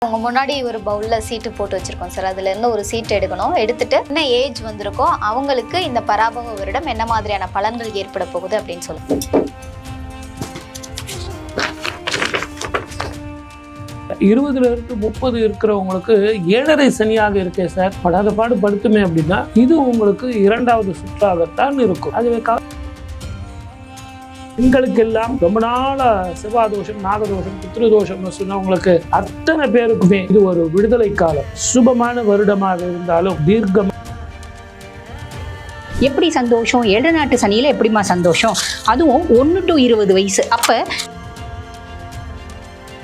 உங்க முன்னாடி ஒரு பவுல்ல சீட்டு போட்டு வச்சிருக்கோம் சார். அதுல இருந்து ஒரு சீட் எடுக்கணும். எடுத்துட்டு என்ன ஏஜ் வந்திருக்கோ அவங்களுக்கு இந்த பராபவ வருடம் என்ன மாதிரியான பலன்கள் ஏற்பட போகுது அப்படின்னு சொல்லுங்க. 20 to 30 இருக்கிறவங்களுக்கு 7.5 சனியாக இருக்கே சார், படாத பாடு படுத்துமே அப்படின்னா இது உங்களுக்கு 2வது சுற்றாகத்தான் இருக்கும். அதுவே பெண்களுக்கு எல்லாம் ரொம்ப நாளா செவ்வாதோஷம், நாகதோஷம், பித்ருதோஷம்னு சொன்னவங்களுக்கு அத்தனை பேருக்குமே இது ஒரு விடுதலை காலம். சுபமான வருடமாக இருந்தாலும் தீர்க்கமா எப்படி சந்தோஷம், 7 நாட்டு சனியில எப்படிமா சந்தோஷம், அதுவும் 1 to 20 வயசு. அப்ப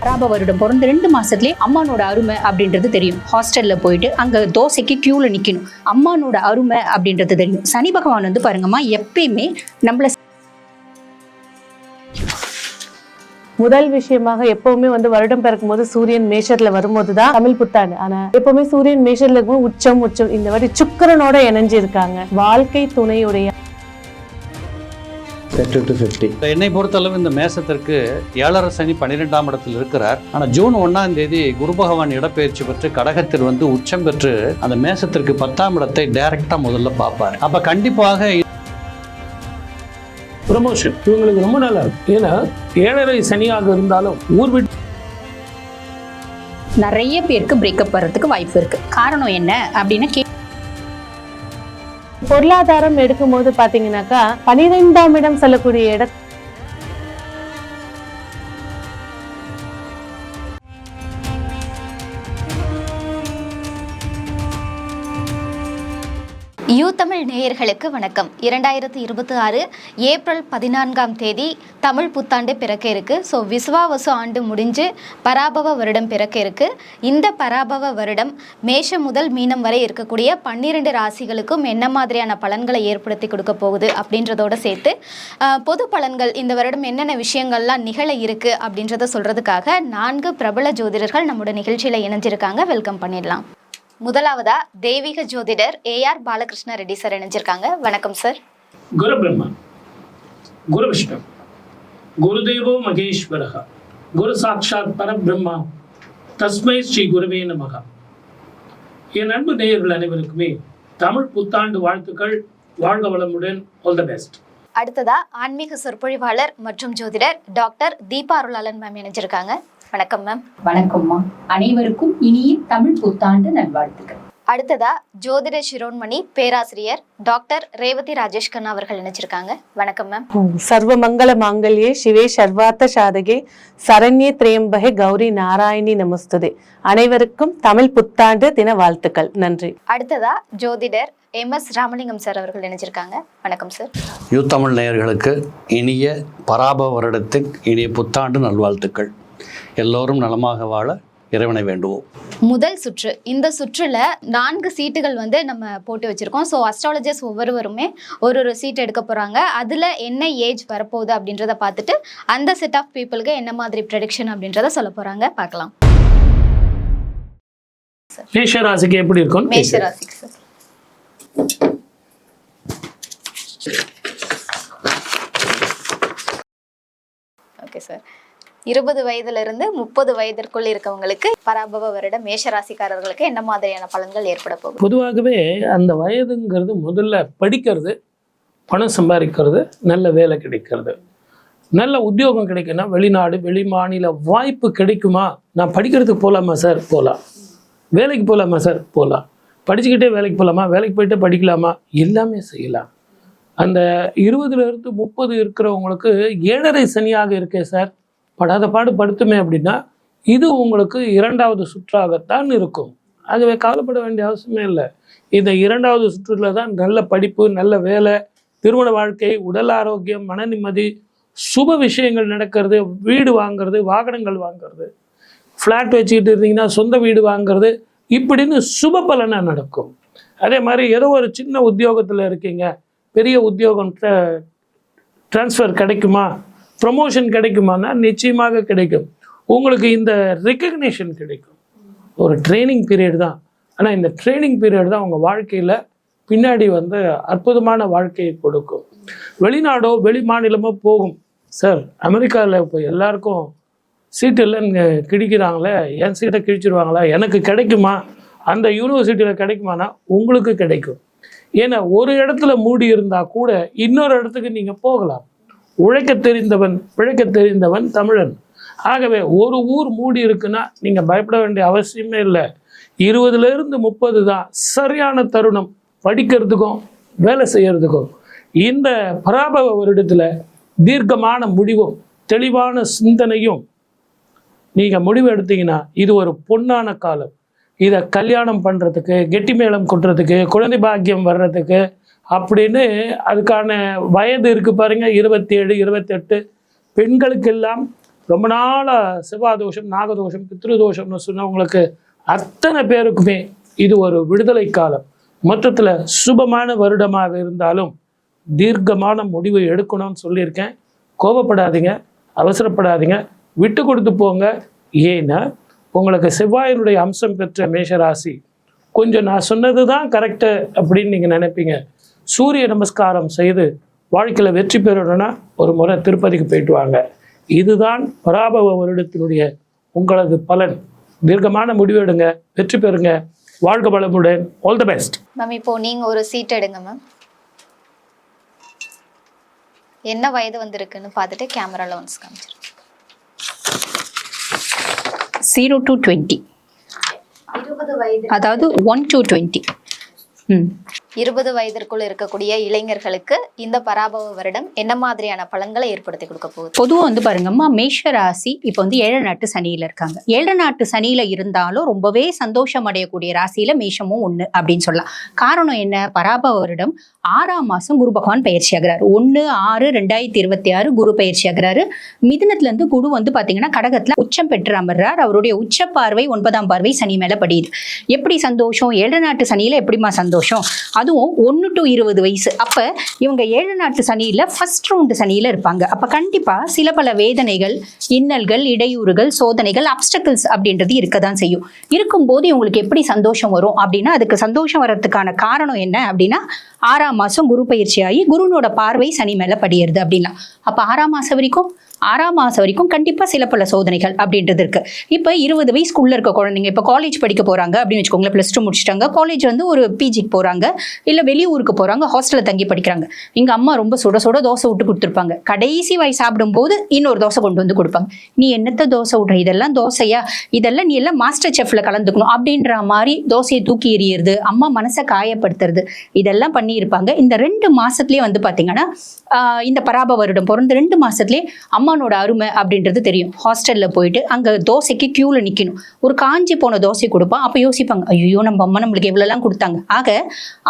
பராப வருடம் பிறந்த 2 மாசத்துலயே அம்மானோட அருமை அப்படின்றது தெரியும். ஹாஸ்டல்ல போயிட்டு அங்க தோசைக்கு கியூல நிக்கணும், அம்மானோட அருமை அப்படின்றது தெரியும். சனி பகவான் வந்து பாருங்கம்மா எப்பயுமே நம்மள முதல் விஷயமாக எப்பவுமே வந்து வருடம் பிறக்கும் போது சூரியன் மேஷத்துல வரும்போதுதான் தமிழ் புத்தாண்டு. ஆனா எப்பவுமே சூரியன் மேஷத்துல இருக்கும் உச்சம் இந்த வாட்டி சுக்கிரனோட இணைஞ்சு இருக்காங்க. வாழ்க்கை துணையுடைய என்னை பொறுத்தளவு இந்த மேசத்திற்கு 7.5 சனி 12ஆம் இடத்தில் இருக்கிறார். ஆனால் ஜூன் 1ஆம் தேதி குரு பகவான் இடப்பெயர்ச்சி பெற்று கடகத்தில் வந்து உச்சம் பெற்று அந்த மேசத்திற்கு 10ஆம் இடத்தை டைரக்டா முதல்ல பார்ப்பார். அப்ப கண்டிப்பாக ப்ரமோஷன் இவங்களுக்கு ரொம்ப நல்லா இருக்கு. ஏன்னா 7.5 சனியாக இருந்தாலும் ஊர் விட்டு நிறைய பேருக்கு பிரேக்கப் வர்றதுக்கு வாய்ப்பு இருக்கு. காரணம் என்ன அப்படின்னு பொருளாதாரம் எடுக்கும் போது பாத்தீங்கன்னாக்கா 12ஆம் இடம் சொல்லக்கூடிய இடம் யூ தமிழ் நேயர்களுக்கு வணக்கம். 2026 ஏப்ரல் 14ஆம் தேதி தமிழ் புத்தாண்டு பிறக்க இருக்கு. ஸோ விசுவாவசு ஆண்டு முடிஞ்சு பராபவ வருடம் பிறக்க இருக்கு. இந்த பராபவ வருடம் மேஷம் முதல் மீனம் வரை இருக்கக்கூடிய 12 ராசிகளுக்கும் என்ன மாதிரியான பலன்களை ஏற்படுத்தி கொடுக்க போகுது அப்படின்றதோட சேர்த்து பொது பலன்கள் இந்த வருடம் என்னென்ன விஷயங்கள்லாம் நிகழ இருக்கு அப்படின்றத சொல்றதுக்காக 4 பிரபல ஜோதிடர்கள் நம்மளோட நிகழ்ச்சியில இணைஞ்சிருக்காங்க. வெல்கம் பண்ணிடலாம். முதலாவதா தெய்வீக ஜோதிடர் AR பாலகிருஷ்ண ரெட்டி சார் இணைஞ்சிருக்காங்க. வணக்கம் சார். குரு பிரம்மா, குரு விஷ்ணு, குருதேவோ மகேஸ்வரஹ, குரு சாட்சாத் பரபிரம்மா, தஸ்மை ஸ்ரீ குருவே நமஹ. என் அன்பு நேயர்கள் அனைவருக்குமே தமிழ் புத்தாண்டு வாழ்த்துக்கள். வாழ்க வளமுடன். All the best. அடுத்ததா ஆன்மீக சொற்பொழிவாளர் மற்றும் ஜோதிடர் டாக்டர் தீபா அருளாளன் மேம் இணைஞ்சிருக்காங்க. வணக்கம் மேம். வணக்கம்மா. அனைவருக்கும் இனிய தமிழ் புத்தாண்டு நல்வாழ்த்துக்கள். அடுத்ததா ஜோதிட சிரோன்மணி பேராசிரியர் டாக்டர் ரேவதி ராஜேஷ் கண்ணா அவர்கள் இணைச்சிருக்காங்க. வணக்கம் மேம். சர்வ மங்கள மாங்கல்யே சிவே சர்வார்த்த சாதகே சரண்யே திரியம்பகே கௌரி நாராயணி நமஸ்துதே. அனைவருக்கும் தமிழ் புத்தாண்டு தின வாழ்த்துக்கள். நன்றி. அடுத்ததா ஜோதிடர் MS ராமலிங்கம் சார் அவர்கள் இணைச்சிருக்காங்க. வணக்கம் சார். யூ தமிழ் நேயர்களுக்கு இனிய பராபவ வருடத்தின் இனிய புத்தாண்டு நல்வாழ்த்துக்கள். எல்லோரும் நலமாக வாழ இறைவனை வேண்டுவோம். முதல் சுற்று, இந்த சுற்றுல 4 சீட்டுகள் வந்து நம்ம போட்டு வச்சிருக்கோம். ஸோ அஸ்ட்ராலஜர்ஸ் ஒவ்வொருவருமே ஒரு சீட் எடுக்க போறாங்க. அதுல என்ன ஏஜ் வரப்போகுது அப்படின்றத பார்த்துட்டு அந்த செட் ஆஃப் பீப்புளுக்கு என்ன மாதிரி ப்ரெடிக்ஷன் அப்படின்றத சொல்ல போறாங்க. பார்க்கலாம். மேஷ ராசிக்கு எப்படி இருக்கும்? மேஷ ராசிக்கு சார். Okay sir. 20 வயதிலிருந்து 30 வயதிற்குள் இருக்கவங்களுக்கு பராபவ வருட மேஷராசிக்காரர்களுக்கு என்ன மாதிரியான பலன்கள் ஏற்பட போகுது? பொதுவாகவே அந்த வயதுங்கிறது முதல்ல படிக்கிறது, பணம் சம்பாதிக்கிறது, நல்ல வேலை கிடைக்கிறது, நல்ல உத்தியோகம் கிடைக்குன்னா வெளிநாடு வெளி மாநில வாய்ப்பு கிடைக்குமா? நான் படிக்கிறதுக்கு போகலாமா சார்? போகலாம். வேலைக்கு போகலாமா சார்? போகலாம். படிச்சுக்கிட்டே வேலைக்கு போகலாமா? வேலைக்கு போயிட்டு படிக்கலாமா? எல்லாமே செய்யலாம். அந்த 20 to 30 இருக்கிறவங்களுக்கு 7.5 சனியாக இருக்கே சார், படாத பாடு படுத்துமே அப்படின்னா இது உங்களுக்கு 2வது சுற்றாகத்தான் இருக்கும். ஆகவே கவலைப்பட வேண்டிய அவசியமே இல்லை. இந்த 2வது சுற்றுல தான் நல்ல படிப்பு, நல்ல வேலை, திருமண வாழ்க்கை, உடல் ஆரோக்கியம், மன நிம்மதி, சுப விஷயங்கள் நடக்கிறது, வீடு வாங்கிறது, வாகனங்கள் வாங்கிறது, ஃப்ளாட் வச்சுக்கிட்டு இருந்தீங்கன்னா சொந்த வீடு வாங்கிறது, இப்படின்னு சுப பலனாக நடக்கும். அதே மாதிரி ஏதோ ஒரு சின்ன உத்தியோகத்தில் இருக்கீங்க, பெரிய உத்தியோகம் ட்ரான்ஸ்ஃபர் கிடைக்குமா, ப்ரமோஷன் கிடைக்குமானா நிச்சயமாக கிடைக்கும். உங்களுக்கு இந்த ரெக்கக்னேஷன் கிடைக்கும். ஒரு ட்ரைனிங் பீரியட் தான். ஆனால் இந்த ட்ரைனிங் பீரியட் தான் உங்கள் வாழ்க்கையில் பின்னாடி வந்து அற்புதமான வாழ்க்கையை கொடுக்கும். வெளிநாடோ வெளி மாநிலமோ போகும் சார். அமெரிக்காவில் இப்போ எல்லாருக்கும் சீட்டு கிழிக்கிறாங்களே, என் சீட்டை கிழிச்சிருவாங்களா, எனக்கு கிடைக்குமா, அந்த யூனிவர்சிட்டியில் கிடைக்குமானா உங்களுக்கு கிடைக்கும். ஏன்னா ஒரு இடத்துல மூடி இருந்தால் கூட இன்னொரு இடத்துக்கு நீங்கள் போகலாம். உழைக்க தெரிந்தவன் தமிழன். ஆகவே ஒரு ஊர் மூடி இருக்குன்னா நீங்கள் பயப்பட வேண்டிய அவசியமே இல்லை. 20லேருந்து 30 தான் சரியான தருணம் படிக்கிறதுக்கும் வேலை செய்யறதுக்கும். இந்த பராபவ வருடத்தில் தீர்க்கமான முடிவும் தெளிவான சிந்தனையும் நீங்கள் முடிவு எடுத்தீங்கன்னா இது ஒரு பொன்னான காலம். இதை கல்யாணம் பண்ணுறதுக்கு, கெட்டி மேளம் கொட்டுறதுக்கு, குழந்தை பாக்கியம் வர்றதுக்கு அப்படின்னு அதுக்கான வயது இருக்குது பாருங்க, 27, 28. பெண்களுக்கெல்லாம் ரொம்ப நாளாக செவ்வாதோஷம், நாகதோஷம், பித்ருதோஷம்னு சொன்னவங்களுக்கு அத்தனை பேருக்குமே இது ஒரு விடுதலை காலம். மொத்தத்தில் சுபமான வருடமாக இருந்தாலும் தீர்க்கமான முடிவை எடுக்கணும்னு சொல்லியிருக்கேன். கோபப்படாதீங்க, அவசரப்படாதீங்க, விட்டு கொடுத்து போங்க. ஏன்னா உங்களுக்கு செவ்வாயினுடைய அம்சம் பெற்ற மேஷராசி கொஞ்சம் நான் சொன்னது தான் கரெக்டு அப்படின்னு நீங்கள் நினைப்பீங்க. சூரிய நமஸ்காரம் செய்து வாழ்க்கையில் வெற்றி பெறணும்னா ஒரு முறை திருப்பதிக்கு போயிட்டு வாங்க. இதுதான் பராபவ வருடத்தினுடைய உங்களது பலன். தீர்க்கமான முடிவெடுங்க, வெற்றி பெறுங்க, வாழ்க வளமுடன். All the best. மேம் இப்போ நீங்கள் ஒரு சீட் எடுங்க மேம். என்ன வயது வந்திருக்குன்னு பார்த்துட்டு கேமராவில் ஒன்ஸ் காமிச்சிருக்கேன். 0 to 20, 20 வயது, அதாவது 1 to 20. 20 வயதிற்குள் இருக்கக்கூடிய இளைஞர்களுக்கு இந்த பராபவ வருடம் என்ன மாதிரியான பலன்களை ஏற்படுத்தி கொடுக்க போகுது? பொதுவாக வந்து பாருங்கம்மா, மேஷ ராசி இப்போ வந்து 7 நாட்டு சனியில இருக்காங்க. 7 நாட்டு சனியில இருந்தாலும் ரொம்பவே சந்தோஷம் அடையக்கூடிய ராசியில மேஷமும் ஒண்ணு அப்படின்னு சொல்லலாம். காரணம் என்ன? பராபவ வருடம் 6ஆம் மாசம் குரு பகவான் பயிற்சி ஆகிறாரு. 1/6/2026 குரு பயிற்சி ஆகிறாரு. மிதுனத்துல இருந்து குரு வந்து பாத்தீங்கன்னா கடகத்துல உச்சம் பெற்று அமர்றார். அவருடைய உச்ச பார்வை 9ஆம் பார்வை சனி மேல படியுது. எப்படி சந்தோஷம்? 7 நாட்டு சனியில எப்படிமா சந்தோஷம்? அதுவும் 1 to 20 வயசு. அப்ப இவங்க 7 நாட்டு சனியில ஃபர்ஸ்ட் ரவுண்டு சனியில இருப்பாங்க. அப்ப கண்டிப்பா சில பல வேதனைகள், இன்னல்கள், இடையூறுகள், சோதனைகள், அப்டக்கிள்ஸ் அப்படின்றது இருக்கதான் செய்யும். இருக்கும்போது இவங்களுக்கு எப்படி சந்தோஷம் வரும் அப்படின்னா, அதுக்கு சந்தோஷம் வர்றதுக்கான காரணம் என்ன அப்படின்னா, 6ஆம் மாசம் குரு பயிற்சி ஆகி குருனோட பார்வை சனி மேல படியிருது அப்படின்னா, அப்ப 6ஆம் மாசம் வரைக்கும் கண்டிப்பா சில பல சோதனைகள் அப்படின்றது இருக்கு. இப்ப 20 வயசுக்குள்ள இருக்க குழந்தைங்க இப்ப காலேஜ் படிக்க போறாங்க அப்படின்னு வச்சுக்கோங்களேன். +2 முடிச்சிட்டாங்க, காலேஜ் வந்து ஒரு பிஜிக்கு போறாங்க, இல்ல வெளியூருக்கு போறாங்க, ஹாஸ்டல்ல தங்கி படிக்கிறாங்க. இங்க அம்மா ரொம்ப சுட சுட தோசை விட்டு கொடுத்துருப்பாங்க. கடைசி வாய் சாப்பிடும் போது இன்னொரு தோசை கொண்டு வந்து கொடுப்பாங்க. நீ என்னத்த தோசை விடுற, இதெல்லாம் தோசையா, இதெல்லாம் நீ எல்லாம் மாஸ்டர் செஃப்ல கலந்துக்கணும் அப்படின்ற மாதிரி தோசையை தூக்கி எறியறது, அம்மா மனசை காயப்படுத்துறது, இதெல்லாம் பண்ணி இருப்பாங்க. இந்த 2 மாசத்துலயே வந்து பாத்தீங்கன்னா இந்த பராப வருடம் பிறந்த 2 மாசத்துலயே அம்மானோட அருமை அப்படின்றது தெரியும். ஹாஸ்டல்ல போயிட்டு அங்க தோசைக்கு கியூல நிக்கணும். ஒரு காஞ்சி போன தோசை கொடுப்பான். அப்ப யோசிப்பாங்க, ஐயோ நம்ம அம்மா நம்மளுக்கு எவ்வளவு எல்லாம் கொடுத்தாங்க. ஆக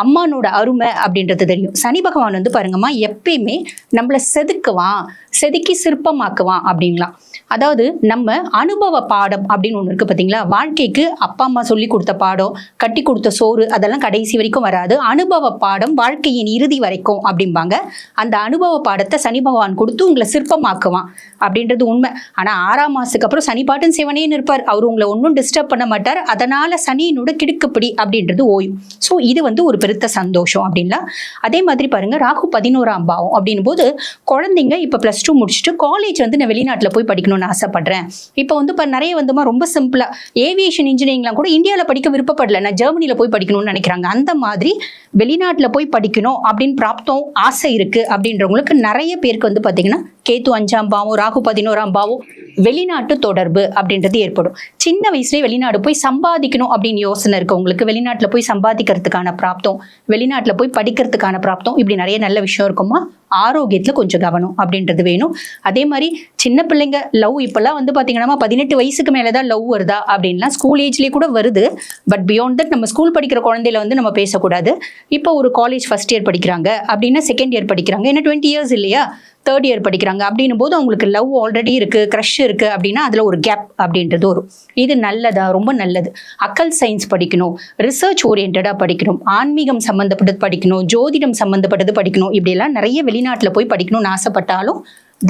அம்மானோட அருமை அப்படின்றது தெரியும். சனி பகவான் வந்து பாருங்கம்மா, எப்பயுமே நம்மள செதுக்கி சிற்பமாக்குவான் அப்படிங்களாம். அதாவது நம்ம அனுபவ பாடம் அப்படின்னு ஒண்ணு இருக்கு பாத்தீங்களா. வாழ்க்கைக்கு அப்பா அம்மா சொல்லி கொடுத்த பாடம், கட்டி கொடுத்த சோறு, அதெல்லாம் கடைசி வரைக்கும் வராது. அனுபவ பாடம் வாழ்க்கையின் இறுதி வரைக்கும் அப்படிம்பாங்க. அந்த அனுபவ பாடத்தை சனி பகவான் கொடுத்து உங்களை சிற்பமாக்குவான் அப்படின்றது உண்மை. ஆனா 6ஆம் மாசத்துக்கு அப்புறம் சனி பாட்டன் சிவனேன்னு இருப்பார். அவர் உங்களை ஒன்றும் டிஸ்டர்ப் பண்ண மாட்டார். அதனால சனியினோட கிடுக்குப்பிடி அப்படின்றது ஓயும். ஸோ இது வந்து ஒரு பெருத்த சந்தோஷம் அப்படின்லாம். அதே மாதிரி பாருங்க, ராகு 11ஆம் பாவம் அப்படின் போது குழந்தைங்க இப்ப +2 முடிச்சுட்டு காலேஜ் வந்து நான் வெளிநாட்டுல போய் படிக்கணும்னு ஆசைப்படுறேன். இப்போ வந்து நிறைய வந்துமா ரொம்ப சிம்பிளா ஏவியேஷன் இன்ஜினியரிங்லாம் கூட இந்தியாவில் படிக்க விருப்பப்படல, நான் ஜெர்மனில போய் படிக்கணும்னு நினைக்கிறாங்க. அந்த மாதிரி வெளிநாட்டுல போய் படிக்கணும் அப்படின்னு பிராப்தம் ஆசை இருக்கு அப்படின்றவங்களுக்கு நிறைய பேருக்கு வந்து பாத்தீங்கன்னா கேத்து 5ஆம் பாவம், ராகு 11ஆம் பாவம், வெளிநாட்டு தொடர்பு அப்படின்றது ஏற்படும். சின்ன வயசுலேயே வெளிநாடு போய் சம்பாதிக்கணும் அப்படின்னு யோசனை இருக்கு உங்களுக்கு, வெளிநாட்டுல போய் சம்பாதிக்கிறதுக்கான பிராப்தம், வெளிநாட்டுல போய் படிக்கிறதுக்கான பிராப்தம், இப்படி நிறைய நல்ல விஷயம் இருக்குமா. ஆரோக்கியத்துல கொஞ்சம் கவனம் அப்படின்றது வேணும். அதே மாதிரி சின்ன பிள்ளைங்க லவ் இப்பெல்லாம் வந்து பாத்தீங்கன்னா 18 வயசுக்கு மேலதான் லவ் வருதா அப்படின்லாம் ஸ்கூல் ஏஜ்லயே கூட வருது. பட் பியாண்ட் தட் நம்ம ஸ்கூல் படிக்கிற குழந்தையில வந்து நம்ம பேசக்கூடாது. இப்போ ஒரு காலேஜ் ஃபர்ஸ்ட் இயர் படிக்கிறாங்க அப்படின்னா, செகண்ட் இயர் படிக்கிறாங்க, என்ன 20 இயர்ஸ் இல்லையா, 3rd இயர் படிக்கிறாங்க அப்படின்னும் போது அவங்களுக்கு லவ் ஆல்ரெடி இருக்கு, க்ரஷ் இருக்கு அப்படின்னா அதுல ஒரு கேப் அப்படின்றது வரும். இது நல்லதா? ரொம்ப நல்லது. அக்கல் சயின்ஸ் படிக்கணும், ரிசர்ச் ஓரியன்டா படிக்கணும், ஆன்மீகம் சம்பந்தப்பட்டது படிக்கணும், ஜோதிடம் சம்பந்தப்பட்டது படிக்கணும், இப்படி எல்லாம் நிறைய வெளிநாட்டுல போய் படிக்கணும்னு ஆசைப்பட்டாலும்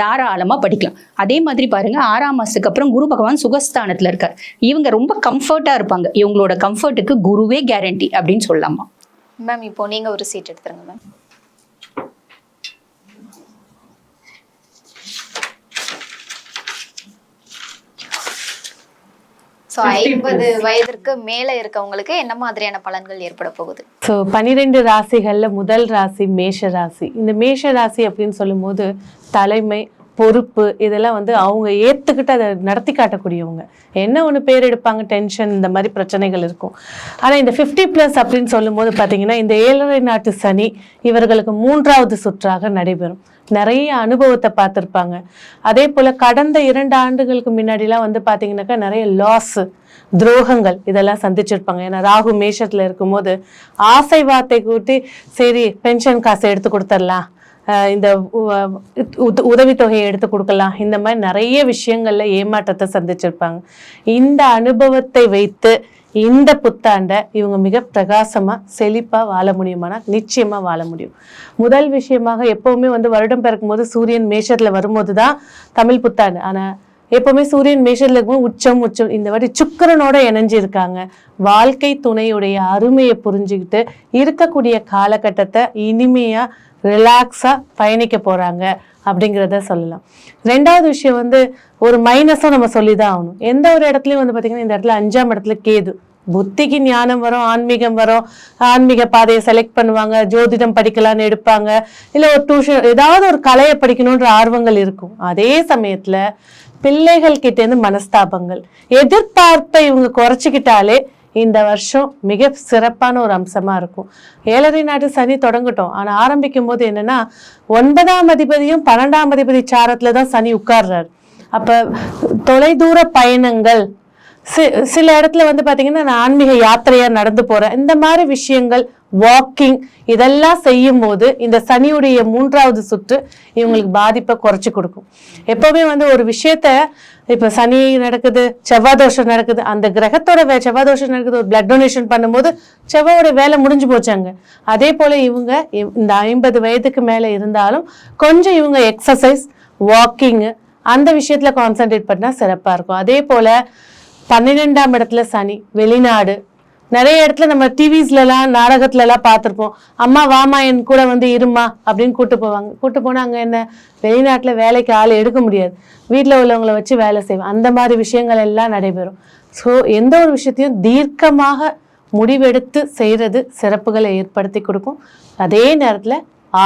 தாராளமா படிக்கலாம். அதே மாதிரி பாருங்க, 6ஆம் மாசத்துக்கு அப்புறம் குரு பகவான் சுகஸ்தானத்துல இருக்கார். இவங்க ரொம்ப கம்ஃபர்ட்டா இருப்பாங்க. இவங்களோட கம்ஃபர்ட்டுக்கு குருவே கேரண்டி அப்படின்னு சொல்லலாமா. மேம் இப்போ நீங்க ஒரு சீட் எடுத்துருங்க மேம். ஸோ 50 வயதிற்கு மேலே இருக்கவங்களுக்கு என்ன மாதிரியான பலன்கள் ஏற்பட போகுது? ஸோ 12 ராசிகள்ல முதல் ராசி மேஷ ராசி. இந்த மேஷ ராசி அப்படின்னு சொல்லும்போது தலைமை, பொறுப்பு, இதெல்லாம் வந்து அவங்க ஏற்றுக்கிட்டு அதை நடத்தி காட்டக்கூடியவங்க. என்ன ஒன்று பேர் எடுப்பாங்க, டென்ஷன், இந்த மாதிரி பிரச்சனைகள் இருக்கும். ஆனால் இந்த 50+ அப்படின்னு சொல்லும்போது பார்த்தீங்கன்னா இந்த 7.5 நாட்டு சனி இவர்களுக்கு 3வது சுற்றாக நடைபெறும். நிறைய அனுபவத்தை பார்த்துருப்பாங்க. அதே போல் கடந்த 2 ஆண்டுகளுக்கு முன்னாடிலாம் வந்து பார்த்தீங்கன்னாக்கா நிறைய லாஸு, துரோகங்கள் இதெல்லாம் சந்திச்சிருப்பாங்க. ஏன்னா ராகு மேஷத்தில் இருக்கும்போது ஆசை வார்த்தை கூட்டி சரி பென்ஷன் காசை எடுத்து கொடுத்துடலாம், இந்த உதவித்தொகையை எடுத்து கொடுக்கலாம், இந்த மாதிரி நிறைய விஷயங்கள்ல ஏமாற்றத்தை சந்திச்சிருப்பாங்க. இந்த அனுபவத்தை வைத்து இந்த புத்தாண்டை இவங்க மிக பிரகாசமா செழிப்பா வாழ முடியுமானா நிச்சயமா வாழ முடியும். முதல் விஷயமாக எப்பவுமே வந்து வருடம் பிறக்கும் போது சூரியன் மேஷத்துல வரும்போது தான் தமிழ் புத்தாண்டு. ஆனா எப்பவுமே சூரியன் மேஷத்துல இருக்கும்போது உச்சம் இந்த வாட்டி சுக்கிரனோட இணைஞ்சு இருக்காங்க. வாழ்க்கை துணையுடைய அருமையை புரிஞ்சுக்கிட்டு இருக்கக்கூடிய காலகட்டத்தை இனிமையா ரிலாக்ஸா பயணிக்க போறாங்க அப்படிங்கிறத சொல்லலாம். 2வது விஷயம் வந்து ஒரு மைனஸும் நம்ம சொல்லிதான் ஆகணும். எந்த ஒரு இடத்துலயும் வந்து பாத்தீங்கன்னா இந்த இடத்துல 5ஆம் இடத்துல கேது, புத்திக்கு ஞானம் வரும், ஆன்மீகம் வரும், ஆன்மீக பாதையை செலக்ட் பண்ணுவாங்க, ஜோதிடம் படிக்கலான்னு எடுப்பாங்க, இல்லை ஒரு டியூஷன் ஏதாவது ஒரு கலையை படிக்கணுன்ற ஆர்வங்கள் இருக்கும். அதே சமயத்துல பிள்ளைகள் கிட்ட இருந்து மனஸ்தாபங்கள், எதிர்பார்ப்பை இவங்க குறைச்சிக்கிட்டாலே இந்த வருஷம் மிக சிறப்பான ஒரு அம்சமா இருக்கும். 7.5 நாட்டு சனி தொடங்கட்டும். ஆனா ஆரம்பிக்கும் போது என்னன்னா 9ஆம் அதிபதியும் 12ஆம் அதிபதி சாரத்துலதான் சனி உட்கார்றாரு. அப்ப தொலைதூர பயணங்கள், சில இடத்துல வந்து பாத்தீங்கன்னா நான் ஆன்மீக யாத்திரையா நடந்து போறேன், இந்த மாதிரி விஷயங்கள், வாக்கிங், இதெல்லாம் செய்யும் போது இந்த சனியுடைய 3வது சுற்று இவங்களுக்கு பாதிப்பை குறைச்சி கொடுக்கும். எப்பவுமே வந்து ஒரு விஷயத்த இப்ப சனி நடக்குது, செவ்வாய் தோஷம் நடக்குது, அந்த கிரகத்தோட செவ்வாய் தோஷம் நடக்குது, ஒரு பிளட் டொனேஷன் பண்ணும்போது செவ்வாயோட வேலை முடிஞ்சு போச்சாங்க. அதே போல இவங்க இந்த 50 வயதுக்கு மேல இருந்தாலும் கொஞ்சம் இவங்க எக்ஸசைஸ், வாக்கிங், அந்த விஷயத்துல கான்சென்ட்ரேட் பண்ணா சிறப்பா இருக்கும். அதே போல 12ஆம் இடத்துல சனி, வெளிநாடு, நிறைய இடத்துல நம்ம டிவிஸ்லாம் நாடகத்துல எல்லாம் பார்த்துருப்போம். அம்மா வாமா என் கூட வந்து இருமா அப்படின்னு கூட்டு போவாங்க. கூட்டு போனா அங்க என்ன, வெளிநாட்டுல வேலைக்கு ஆள் எடுக்க முடியாது, வீட்டுல உள்ளவங்களை வச்சு வேலை செய்வோம். அந்த மாதிரி விஷயங்கள் எல்லாம் நடைபெறும். ஸோ எந்த ஒரு விஷயத்தையும் தீர்க்கமாக முடிவெடுத்து செய்யறது சிறப்புகளை ஏற்படுத்தி கொடுக்கும். அதே நேரத்துல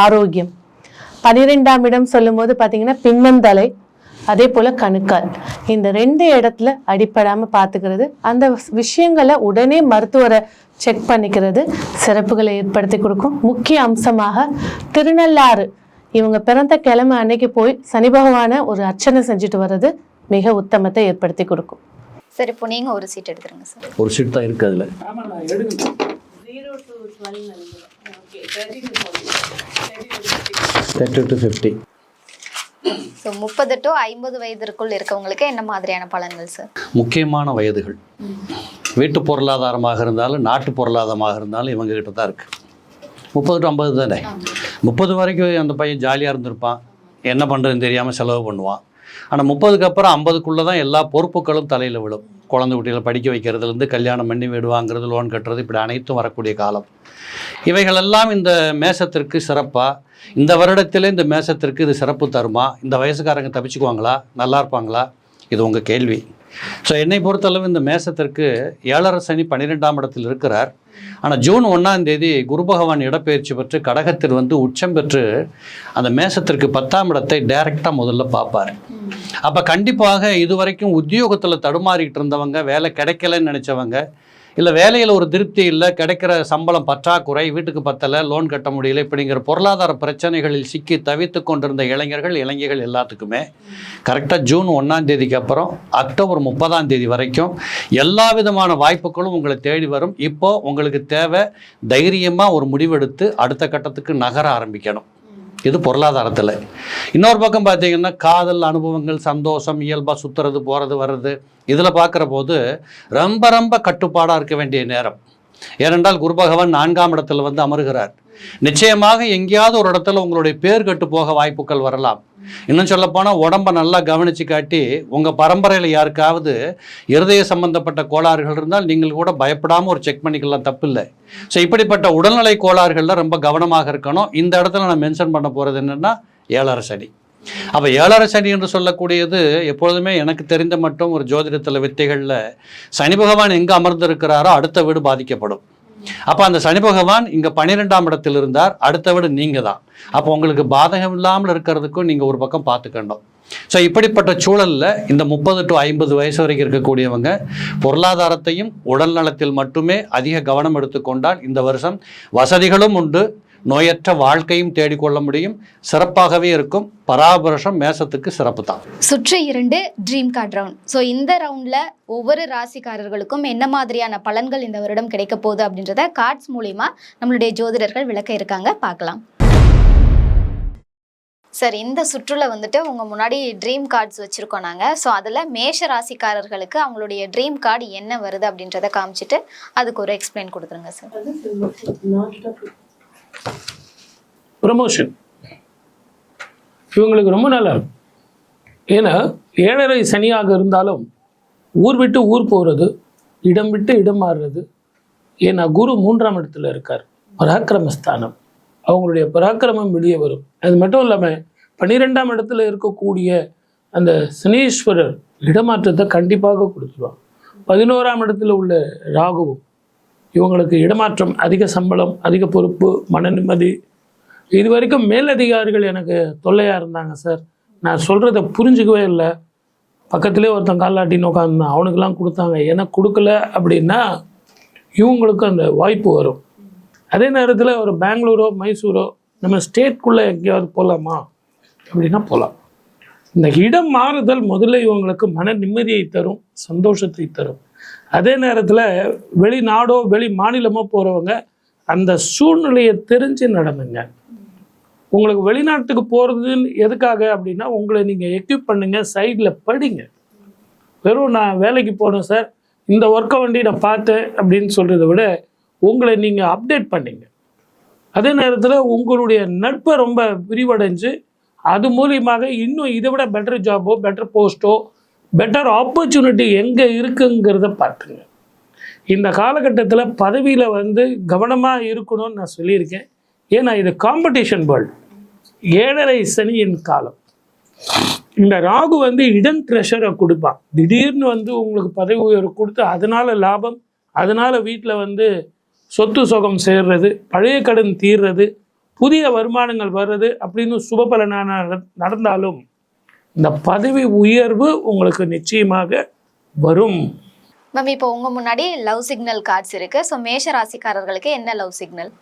ஆரோக்கியம், 12ஆம் இடம் சொல்லும் போது பாத்தீங்கன்னா பின்னந்தலை, அதே போல கணுக்கால், இந்த 2 இடத்துல அடிப்படாம பாத்துக்கிறது, அந்த விஷயங்களை உடனே மருத்துவரை செக் பண்ணிக்கிறது சிறப்புகளை ஏற்படுத்தி கொடுக்கும். முக்கிய அம்சமாக திருநள்ளாறு இவங்க பிறந்த கிழமை அன்னைக்கு போய் சனி பகவானை ஒரு அர்ச்சனை செஞ்சுட்டு வர்றது மிக உத்தமத்தை ஏற்படுத்தி கொடுக்கும். சரி, இப்போ நீங்க ஒரு சீட் எடுத்துருங்க சார். ஒரு சீட் தான் இருக்கு அதுல. 30 to 50. ஸோ 30 to 50 வயதிற்குள் இருக்கவங்களுக்கு என்ன மாதிரியான பலன்கள் சார்? முக்கியமான வயதுகள், வீட்டு பொருளாதாரமாக இருந்தாலும் நாட்டு பொருளாதாரமாக இருந்தாலும் இவங்க கிட்ட தான் இருக்கு. 30 to 50 தானே. 30 வரைக்கும் அந்த பையன் ஜாலியாக இருந்திருப்பான், என்ன பண்ணுறதுன்னு தெரியாமல் செலவு பண்ணுவான். ஆனால் 30க்கு அப்புறம் 50க்குள்ளே தான் எல்லா பொறுப்புகளும் தலையில் விடும். குழந்தை குட்டிகளை படிக்க வைக்கிறதுலேருந்து கல்யாணம் பண்ணி வீடு வாங்குறது, லோன் கட்டுறது, இப்படி அனைத்தும் வரக்கூடிய காலம். இவைகளெல்லாம் இந்த மேசத்திற்கு சிறப்பாக, இந்த வருடத்தில் இந்த மேசத்திற்கு இது சிறப்பு தருமா, இந்த வயசுக்காரங்க தப்பிச்சுக்குவாங்களா, நல்லா இருப்பாங்களா, இது உங்கள் கேள்வி. ஸோ என்னை பொறுத்தளவு இந்த மேசத்திற்கு 7.5 சனி 12ஆம் இடத்தில் இருக்கிறார். ஆனால் ஜூன் 1ஆம் தேதி குரு பகவான் இடப்பெயர்ச்சி பெற்று கடகத்தில் வந்து உச்சம் பெற்று அந்த மேசத்திற்கு 10ஆம் இடத்தை டைரெக்டாக முதல்ல பார்ப்பார். அப்போ கண்டிப்பாக இதுவரைக்கும் உத்தியோகத்தில் தடுமாறிக்கிட்டு இருந்தவங்க, வேலை கிடைக்கலன்னு நினச்சவங்க, இல்லை வேலையில் ஒரு திருப்தி இல்லை, கிடைக்கிற சம்பளம் பற்றாக்குறை, வீட்டுக்கு பத்தலை, லோன் கட்ட முடியல, இப்படிங்கிற பொருளாதார பிரச்சனைகளில் சிக்கி தவித்து கொண்டிருந்த இளைஞர்கள் எல்லாத்துக்குமே கரெக்டாக ஜூன் 1ஆம் தேதிக்கு அப்புறம் அக்டோபர் 30ஆம் தேதி வரைக்கும் எல்லா விதமான வாய்ப்புகளும் உங்களை தேடி வரும். இப்போது உங்களுக்கு தேவை தைரியமாக ஒரு முடிவெடுத்து அடுத்த கட்டத்துக்கு நகர ஆரம்பிக்கணும். இது பொருளாதாரத்தில். இன்னொரு பக்கம் பார்த்தீங்கன்னா காதல் அனுபவங்கள், சந்தோஷம், இயல்பாக சுற்றுறது, போகிறது, வர்றது, இதில் பார்க்குற போது ரொம்ப ரொம்ப கட்டுப்பாடாக இருக்க வேண்டிய நேரம். ஏனென்றால் குரு பகவான் 4ஆம் இடத்துல வந்து அமருகிறார். நிச்சயமாக எங்கேயாவது ஒரு இடத்துல உங்களுடைய பேர் கட்டு போக வாய்ப்புகள் வரலாம். இன்னும் சொல்லப்போனால் உடம்பை நல்லா கவனித்து காட்டி உங்கள் பரம்பரையில் யாருக்காவது இருதய சம்பந்தப்பட்ட கோளாறுகள் இருந்தால் நீங்கள் கூட பயப்படாமல் ஒரு செக் பண்ணிக்கலாம், தப்பு இல்லை. ஸோ இப்படிப்பட்ட உடல்நிலை கோளாறுகளில் ரொம்ப கவனமாக இருக்கணும். இந்த இடத்துல நான் மென்ஷன் பண்ண போகிறது என்னென்னா 7.5 சனி. அப்போ 7.5 சனி என்று சொல்லக்கூடியது எப்பொழுதுமே எனக்கு தெரிந்த மட்டும் ஒரு ஜோதிடத்தில் வித்தைகளில் சனி பகவான் எங்கே அமர்ந்திருக்கிறாரோ அடுத்த வீடு பாதிக்கப்படும். அப்போ அந்த சனி பகவான் இங்கே 12ஆம் இடத்தில் இருந்தார், அடுத்த வீடு நீங்கள் தான். அப்போ உங்களுக்கு பாதகம் இல்லாமல் இருக்கிறதுக்கும் நீங்கள் ஒரு பக்கம் பார்த்துக்கணும். ஸோ இப்படிப்பட்ட சூழலில் இந்த 30 to 50 வயசு வரைக்கும் இருக்கக்கூடியவங்க பொருளாதாரத்தையும் உடல் நலத்தில் மட்டுமே அதிக கவனம் எடுத்துக்கொண்டால் இந்த வருஷம் வசதிகளும் உண்டு, நோயற்ற வாழ்க்கையும் தேடிக்கொள்ள முடியும், சிறப்பாகவே இருக்கும். பராபரஷம் மேசத்துக்கு சிறப்பு தான். சுற்று 2 ட்ரீம் கார்ட் ரவுண்ட். ஸோ இந்த ரவுண்டில் ஒவ்வொரு ராசிக்காரர்களுக்கும் என்ன மாதிரியான பலன்கள் இந்த வருடம் கிடைக்க போகுது அப்படின்றத கார்ட்ஸ் மூலிமா நம்மளுடைய ஜோதிடர்கள் விளக்க இருக்காங்க, பார்க்கலாம். சார், இந்த சுற்றுல வந்துட்டு உங்கள் முன்னாடி ட்ரீம் கார்ட்ஸ் வச்சுருக்கோம் நாங்கள். ஸோ அதில் மேஷ ராசிக்காரர்களுக்கு அவங்களுடைய ட்ரீம் கார்டு என்ன வருது அப்படின்றத காமிச்சிட்டு அதுக்கு ஒரு எக்ஸ்பிளைன் கொடுத்துருங்க சார். ப்ரமோஷன் இவங்களுக்கு ரொம்ப நல்லா இருக்கும். ஏன்னா 7.5 சனியாக இருந்தாலும் ஊர் விட்டு ஊர் போகிறது, இடம் விட்டு இடம் மாறுறது. ஏன்னா குரு 3ஆம் இடத்துல இருக்கார், பராக்கிரமஸ்தானம். அவங்களுடைய பராக்கிரமம் வெளியே வரும். அது மட்டும் இல்லாமல் 12ஆம் இடத்துல இருக்கக்கூடிய அந்த சனீஸ்வரர் இடமாற்றத்தை கண்டிப்பாக கொடுத்துருவாங்க. 11ஆம் இடத்துல உள்ள ராகுவும் இவங்களுக்கு இடமாற்றம், அதிக சம்பளம், அதிக பொறுப்பு, மன நிம்மதி. இது வரைக்கும் மேலதிகாரிகள் எனக்கு தொல்லையாக இருந்தாங்க சார், நான் சொல்கிறத புரிஞ்சுக்கவே இல்லை, பக்கத்துலேயே ஒருத்தன் காலாட்டின்னு உட்காந்துருந்தான், அவனுக்கெல்லாம் கொடுத்தாங்க, எனக்கு கொடுக்கல அப்படின்னா இவங்களுக்கு அந்த வாய்ப்பு வரும். அதே நேரத்தில் ஒரு பெங்களூரோ மைசூரோ நம்ம ஸ்டேட்குள்ளே எங்கேயாவது போகலாமா அப்படின்னா போகலாம். இந்த இடம் மாறுதல் முதல்ல இவங்களுக்கு மன நிம்மதியை தரும், சந்தோஷத்தை தரும். அதே நேரத்தில் வெளிநாடோ வெளி மாநிலமோ போகிறவங்க அந்த சூழ்நிலையை தெரிஞ்சு நடந்துங்க. உங்களுக்கு வெளிநாட்டுக்கு போகிறதுன்னு எதுக்காக அப்படின்னா உங்களை நீங்கள் எக்யூப் பண்ணுங்க, சைடில் படிங்க. வெறும் நான் வேலைக்கு போனேன் சார், இந்த ஒர்க்கை வண்டி நான் பார்த்தேன் அப்படின்னு சொல்கிறத விட உங்களை நீங்கள் அப்டேட் பண்ணிங்க. அதே நேரத்தில் உங்களுடைய நட்பை ரொம்ப விரிவடைஞ்சு அது மூலியமாக இன்னும் இதை விட பெட்டர் ஜாபோ, பெட்டர் போஸ்ட்டோ, பெட்டர் ஆப்பர்ச்சுனிட்டி எங்கே இருக்குங்கிறத பார்த்துங்க. இந்த காலகட்டத்தில் பதவியில் கவனமாக இருக்கணும்னு நான் சொல்லியிருக்கேன். ஏன்னா இது காம்படிஷன் வேர்ல்டு. 7.5 சனியின் காலம். இந்த ராகு இடன் ட்ரெஷரை கொடுப்பான். திடீர்னு உங்களுக்கு பதவி உயர்வு கொடுத்து அதனால் லாபம், அதனால் வீட்டில் சொத்து சுகம் சேர்றது, பழைய கடன் தீர்றது, புதிய வருமானங்கள் வர்றது அப்படின்னு சுபபலனான நடந்தாலும் இந்த பதவி உயர்வு உங்களுக்கு நிச்சயமாக வரும். மேம், இப்போ உங்கள் முன்னாடி லவ் சிக்னல் கார்ட்ஸ் இருக்குது. ஸோ மேஷ ராசிக்காரர்களுக்கு என்ன லவ் சிக்னல்?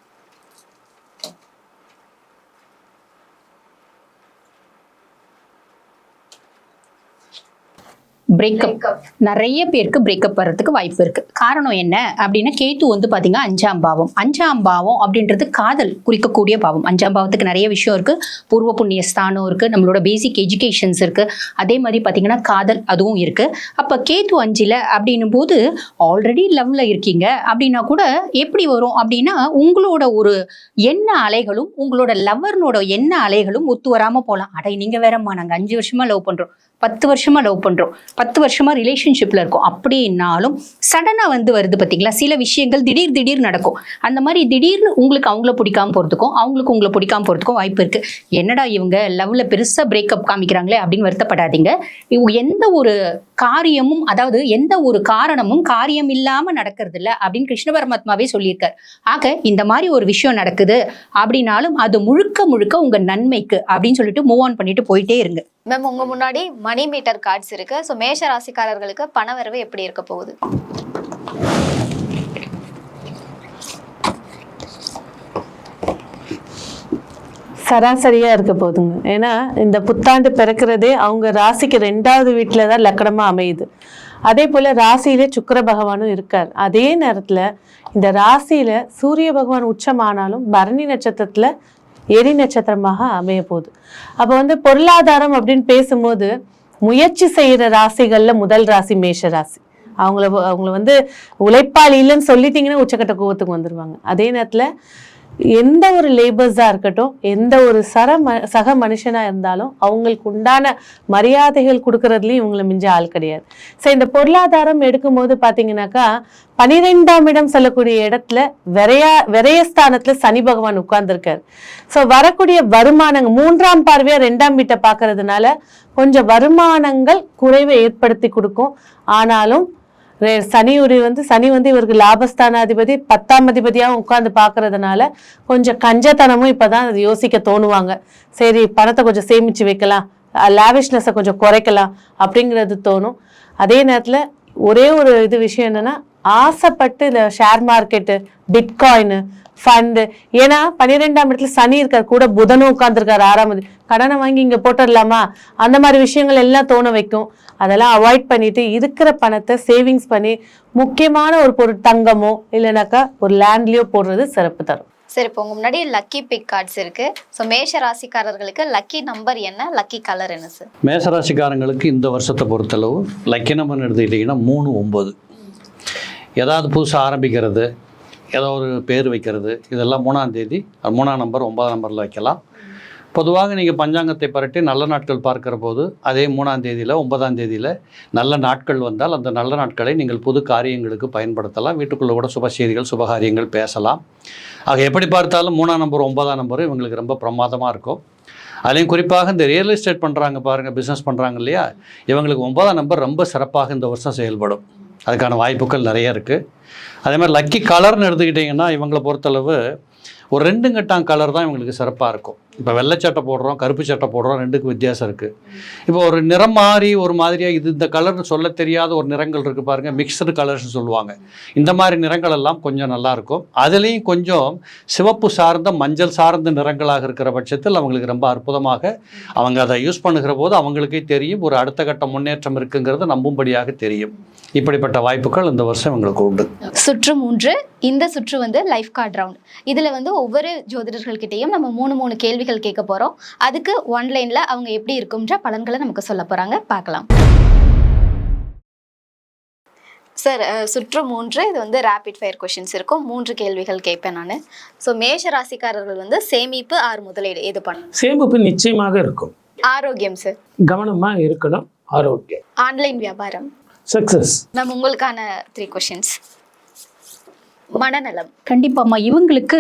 பிரேக்கப். நிறைய பேருக்கு பிரேக்கப் வர்றதுக்கு வாய்ப்பு இருக்கு. காரணம் என்ன அப்படின்னா, கேத்து பாத்தீங்கன்னா 5ஆம் பாவம். 5ஆம் பாவம் அப்படின்றது காதல் குறிக்கக்கூடிய பாவம். 5ஆம் பாவத்துக்கு நிறைய விஷயம் இருக்கு. பூர்வ புண்ணிய ஸ்தானம் இருக்கு, நம்மளோட பேசிக் எஜுகேஷன்ஸ் இருக்கு, அதே மாதிரி பாத்தீங்கன்னா காதல் அதுவும் இருக்கு. அப்ப கேத்து 5ல் அப்படின்னும் போது ஆல்ரெடி லவ்ல இருக்கீங்க அப்படின்னா கூட எப்படி வரும் அப்படின்னா, உங்களோட ஒரு எண்ண அலைகளும் உங்களோட லவ்வர்னோட எண்ண அலைகளும் ஒத்து வராம போகலாம். அடை நீங்க வேறம்மா, நாங்க 5 வருஷமா லவ் பண்றோம், 10 வருஷமா லவ் பண்றோம், 10 வருஷமா ரிலேஷன்ஷிப்ல இருக்கும் அப்படின்னாலும் சடனா வருது பார்த்தீங்களா, சில விஷயங்கள் திடீர் நடக்கும். அந்த மாதிரி திடீர்னு உங்களுக்கு அவங்கள பிடிக்காம போறதுக்கும் அவங்களுக்கு உங்களை பிடிக்காம போறதுக்கும் வாய்ப்பு இருக்கு. என்னடா இவங்க லவ்ல பெருசா பிரேக்கப் காமிக்கிறாங்களே அப்படின்னு வருத்தப்படாதீங்க. எந்த ஒரு காரியமும், அதாவது எந்த ஒரு காரணமும் காரியம் இல்லாம நடக்கிறது இல்லை அப்படின்னு கிருஷ்ண பரமாத்மாவே சொல்லியிருக்காரு. ஆக இந்த மாதிரி ஒரு விஷயம் நடக்குது அப்படின்னாலும் அது முழுக்க உங்க நன்மைக்கு அப்படின்னு சொல்லிட்டு மூவ் ஆன் பண்ணிட்டு போயிட்டே இருங்க. மேம், உங்க முன்னாடி மணி மீட்டர் கார்ட்ஸ் இருக்கு. ஸோ மேஷ ராசிக்காரர்களுக்கு பணவரவு எப்படி இருக்க போகுது? சராசரியா இருக்க போகுதுங்க. ஏன்னா இந்த புத்தாண்டு பிறக்கிறதே அவங்க ராசிக்கு 2வது வீட்டில தான் லக்கணமா அமையுது. அதே போல ராசியில சுக்கிர பகவானும் இருக்கார். அதே நேரத்துல இந்த ராசியில சூரிய பகவான் உச்சமானாலும் பரணி நட்சத்திரத்துல எரி நட்சத்திரமாக அமைய போகுது. அப்போ பொருளாதாரம் அப்படின்னு பேசும்போது முயற்சி செய்யற ராசிகள்ல முதல் ராசி மேஷ ராசி. அவங்கள உழைப்பாளி இல்லைன்னு சொல்லிட்டீங்கன்னா உச்சக்கட்ட கோவத்துக்கு வந்துருவாங்க. அதே நேரத்துல எந்த ஒரு லேபர்ஸாக இருக்கட்டும், எந்த ஒரு சக மனுஷனாக இருந்தாலும் அவங்களுக்கு உண்டான மரியாதைகள் கொடுக்கறதுலையும் இவங்களை மிஞ்ச ஆள் கிடையாது. ஸோ இந்த பொருளாதாரம் எடுக்கும்போது பார்த்தீங்கன்னாக்கா 12ஆம் இடம் சொல்லக்கூடிய இடத்துல விரயஸ்தானத்தில் சனி பகவான் உட்கார்ந்துருக்காரு. ஸோ வரக்கூடிய வருமானங்கள் 3ஆம் பார்வையா 2ஆம் வீட்டை பார்க்கறதுனால கொஞ்சம் வருமானங்கள் குறைவை ஏற்படுத்தி கொடுக்கும். ஆனாலும் சனி வந்து இவருக்கு லாபஸ்தானாதிபதி 10ஆம் அதிபதியாகவும் உட்கார்ந்து பார்க்கறதுனால கொஞ்சம் கஞ்சத்தனமும் இப்பதான் அது யோசிக்க தோணுவாங்க. சரி, பணத்தை கொஞ்சம் சேமிச்சு வைக்கலாம், லாவிஷ்னஸை கொஞ்சம் குறைக்கலாம் அப்படிங்கிறது தோணும். அதே நேரத்தில் ஒரே ஒரு விஷயம் என்னன்னா, ஆசைப்பட்டு இந்த ஷேர் மார்க்கெட்டு, பிட்காயின், ஃபண்டு, ஏன்னா 12ஆம் இடத்துல சனி இருக்கார், கூட புதனும் உட்கார்ந்துருக்காரு 6ஆம் அதிபதி, கடனை வாங்கி இங்க போட்டுடலாமா, அந்த மாதிரி விஷயங்கள் எல்லாம் தோண வைக்கும். அதெல்லாம் அவாய்ட் பண்ணிட்டு இருக்கிற பணத்தை சேவிங்ஸ் பண்ணி முக்கியமான ஒரு பொருள் தங்கமோ இல்லைனாக்கா ஒரு லேண்ட்லயோ போடுறது சிறப்பு தரும். சரி, இப்போ உங்க முன்னாடி லக்கி பிக் கார்ட்ஸ் இருக்கு. ஸோ மேஷ ராசிக்காரர்களுக்கு லக்கி நம்பர் என்ன, லக்கி கலர் என்ன சார்? மேசராசிக்காரங்களுக்கு இந்த வருஷத்தை பொறுத்தளவு லக்கி நம்பர்னு எடுத்துக்கிட்டிங்கன்னா 3, 9. ஏதாவது புதுசாக ஆரம்பிக்கிறது, ஏதோ ஒரு பேர் வைக்கிறது, இதெல்லாம் 3ஆம் தேதி 3ஆம் நம்பர் 9ஆம் நம்பரில் வைக்கலாம். பொதுவாக நீங்கள் பஞ்சாங்கத்தை பரட்டி நல்ல நாட்கள் பார்க்குற போது அதே 3ஆம் தேதியில் 9ஆம் தேதியில் நல்ல நாட்கள் வந்தால் அந்த நல்ல நாட்களை நீங்கள் புது காரியங்களுக்கு பயன்படுத்தலாம். வீட்டுக்குள்ளே கூட சுப செய்திகள், சுபகாரியங்கள் பேசலாம். ஆக எப்படி பார்த்தாலும் 3ஆம் நம்பர் 9ஆம் நம்பர் இவங்களுக்கு ரொம்ப பிரமாதமாக இருக்கும். அதுலேயும் குறிப்பாக இந்த ரியல் எஸ்டேட் பண்ணுறாங்க பாருங்கள், பிஸ்னஸ் பண்ணுறாங்க இல்லையா, இவங்களுக்கு 9ஆம் நம்பர் ரொம்ப சிறப்பாக இந்த வருஷம் செயல்படும். அதுக்கான வாய்ப்புகள் நிறைய இருக்குது. அதே மாதிரி லக்கி கலர்னு எடுத்துக்கிட்டிங்கன்னா இவங்களை பொறுத்தளவு ஒரு 2 கட்டாம் கலர் தான் இவங்களுக்கு சிறப்பாக இருக்கும். இப்போ வெள்ளை சட்டை போடுறோம், கருப்பு சட்டை போடுறோம், 2க்கு வித்தியாசம் இருக்குது. இப்போ ஒரு நிறம் மாறி ஒரு மாதிரியாக இந்த கலர்னு சொல்ல தெரியாத ஒரு நிறங்கள் இருக்குது பாருங்கள், மிக்சடு கலர்ஸ்னு சொல்லுவாங்க. இந்த மாதிரி நிறங்கள் எல்லாம் கொஞ்சம் நல்லாயிருக்கும். அதுலேயும் கொஞ்சம் சிவப்பு சார்ந்த மஞ்சள் சார்ந்த நிறங்களாக இருக்கிற பட்சத்தில் அவங்களுக்கு ரொம்ப அற்புதமாக அவங்க அதை யூஸ் பண்ணுகிற போது அவங்களுக்கே தெரியும் ஒரு அடுத்த கட்ட முன்னேற்றம் இருக்குங்கிறது நம்பும்படியாக தெரியும். இப்படிப்பட்ட வாய்ப்புகள் இந்த வருஷம் எங்களுக்கு உண்டு. சுற்று 3. இந்த சுற்று வந்து லைஃப் கார்டு ரவுண்ட். இதுல வந்து ஒவ்வொரு ஜோதிடர்கள்கிட்டையும் நம்ம 3 கேள்விகள் கேட்க போறோம். அதுக்கு ஒன்லைன்ல அவங்க எப்படி இருக்கும்ன்ற பலன்களை நமக்கு சொல்ல போறாங்க, பார்க்கலாம். சார், சுற்று 3 இது வந்து ரேபிட் ஃபயர் கொஷின்ஸ் இருக்கும். 3 கேள்விகள் கேட்பேன் நான். ஸோ மேஷ ராசிக்காரர்கள் வந்து சேமிப்பு ஆர் முதலீடு எது பண்ணணும்? சேமிப்பு நிச்சயமாக இருக்கும். ஆரோக்கியம் சார், கவனமா இருக்கணும். ஆரோக்கியம். ஆன்லைன் வியாபாரம், சக்சஸ். மேம் உங்களுக்கான 3 கொஷின்ஸ். மனநலம். கண்டிப்பாம்மா, இவங்களுக்கு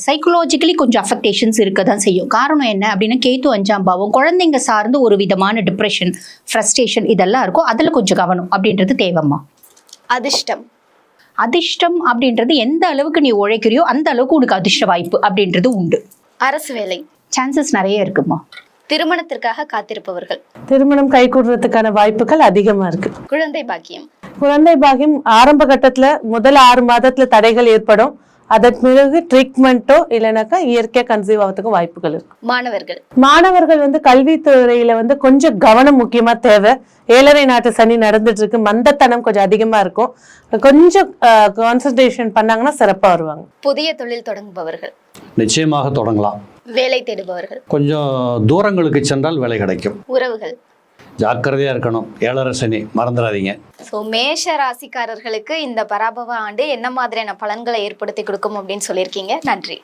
சைக்கலாஜிக்கலி கொஞ்சம் அஃபெக்டேஷன்ஸ் இருக்க தான் செய்யும். காரணம் என்ன அப்படின்னா, கேத்து 5ஆம் பாவம், குழந்தைங்க சார்ந்து ஒரு விதமான டிப்ரெஷன், ஃப்ரஸ்ட்ரேஷன் இதெல்லாம் இருக்கும். அதில் கொஞ்சம் கவனம் அப்படின்றது தேவைம்மா. அதிர்ஷ்டம். அதிர்ஷ்டம் அப்படின்றது எந்த அளவுக்கு நீ உழைக்கிறியோ அந்த அளவுக்கு உனக்கு அதிர்ஷ்ட வாய்ப்பு அப்படின்றது உண்டு. அரசு வேலை. சான்சஸ் நிறைய இருக்குமா. திருமணத்திற்காக காத்திருப்பவர்கள், திருமணம் கைகூடுறதுக்கான வாய்ப்புகள் அதிகமா இருக்கு. குழந்தை பாக்கியம். குழந்தை பாக்கியம் ஆரம்ப கட்டத்துல முதல் 6 மாதத்துல தடைகள் ஏற்படும். அதற்கு பிறகு ட்ரீட்மெண்ட்டோ இல்லைனாக்கா இயற்கையா கன்சீவ் ஆகிறதுக்கு வாய்ப்புகள் இருக்கு. மாணவர்கள் வந்து கல்வித்துறையில வந்து கொஞ்சம் கவனம் முக்கியமா தேவை. 7.5 நாட்டு சனி நடந்துட்டு இருக்கு, மந்தத்தனம் கொஞ்சம் அதிகமா இருக்கும். கொஞ்சம் கான்சன்ட்ரேஷன் பண்ணாங்கன்னா சிறப்பா வருவாங்க. புதிய தொழில் தொடங்குபவர்கள் நிச்சயமாக தொடங்கலாம். வேலை தேடுபவர்கள் கொஞ்சம் தூரங்களுக்கு சென்றால் வேலை கிடைக்கும். உறவுகள் ஜாக்கிரதையாக இருக்கணும். 7.5 சனி மறந்துடாதீங்க. ஸோ மேஷ ராசிக்காரர்களுக்கு இந்த பராபவ ஆண்டு என்ன மாதிரியான பலன்களை ஏற்படுத்தி கொடுக்கும் அப்படின்னு சொல்லியிருக்கீங்க. நன்றி.